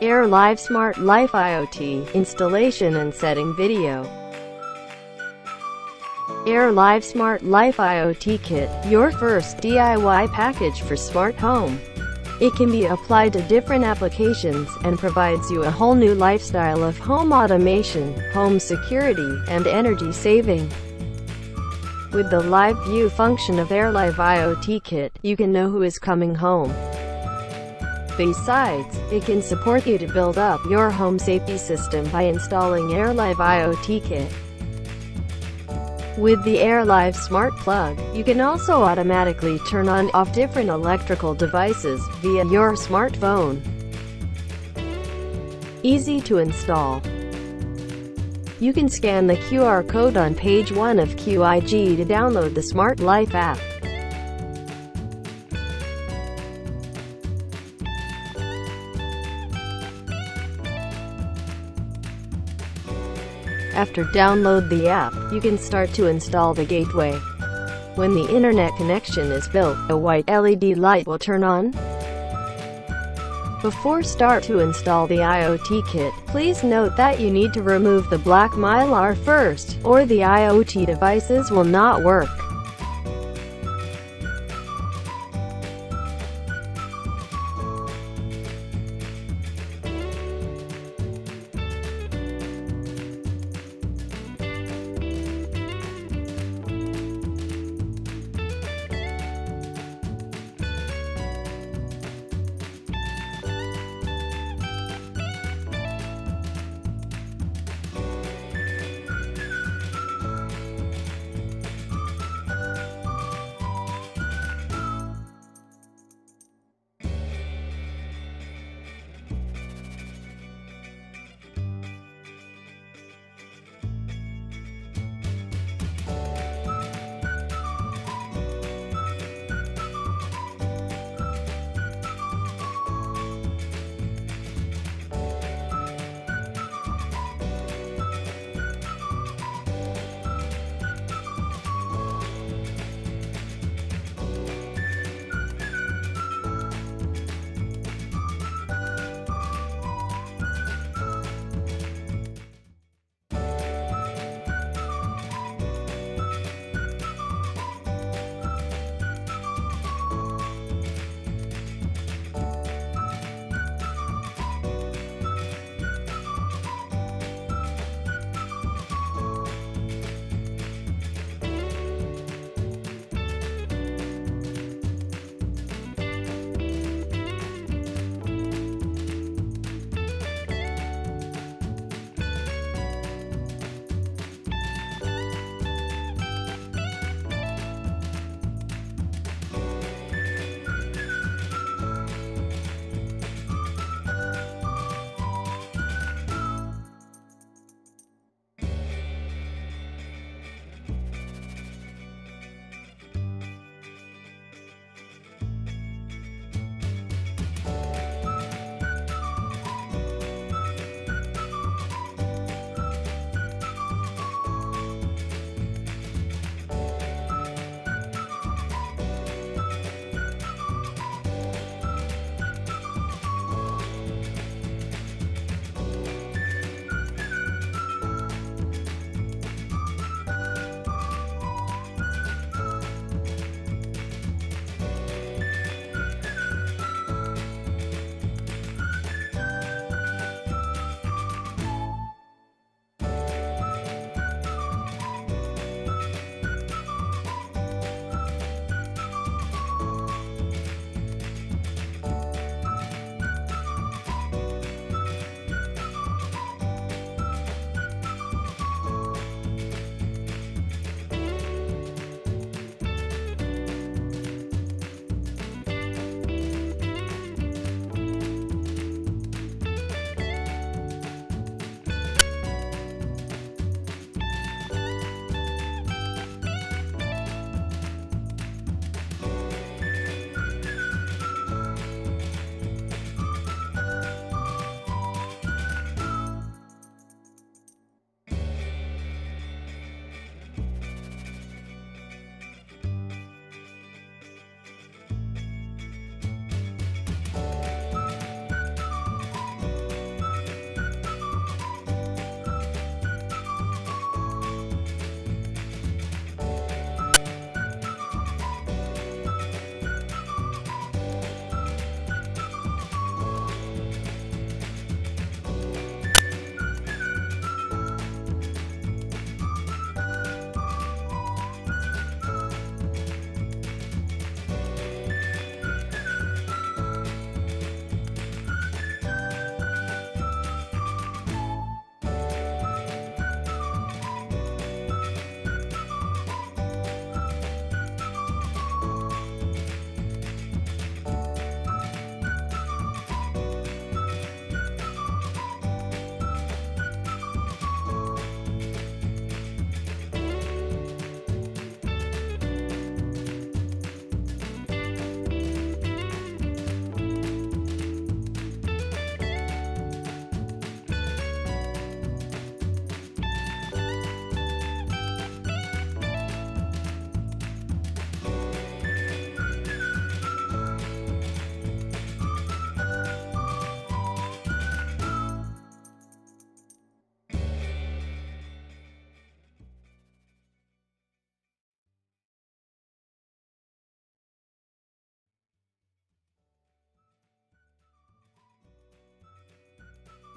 AirLive Smart Life IoT installation and setting video. AirLive Smart Life IoT Kit, your first DIY package for smart home. It can be applied to different applications, and provides you a whole new lifestyle of home automation, home security, and energy saving. With the live view function of AirLive IoT Kit, you can know who is coming home. Besides, it can support you to build up your home safety system by installing AirLive IoT Kit. With the AirLive Smart Plug, you can also automatically turn on and off different electrical devices via your smartphone. Easy to install. You can scan the QR code on page 1 of QIG to download the Smart Life app. After download the app, you can start to install the gateway. When the internet connection is built, a white LED light will turn on. Before start to install the IoT kit, please note that you need to remove the black mylar first, or the IoT devices will not work.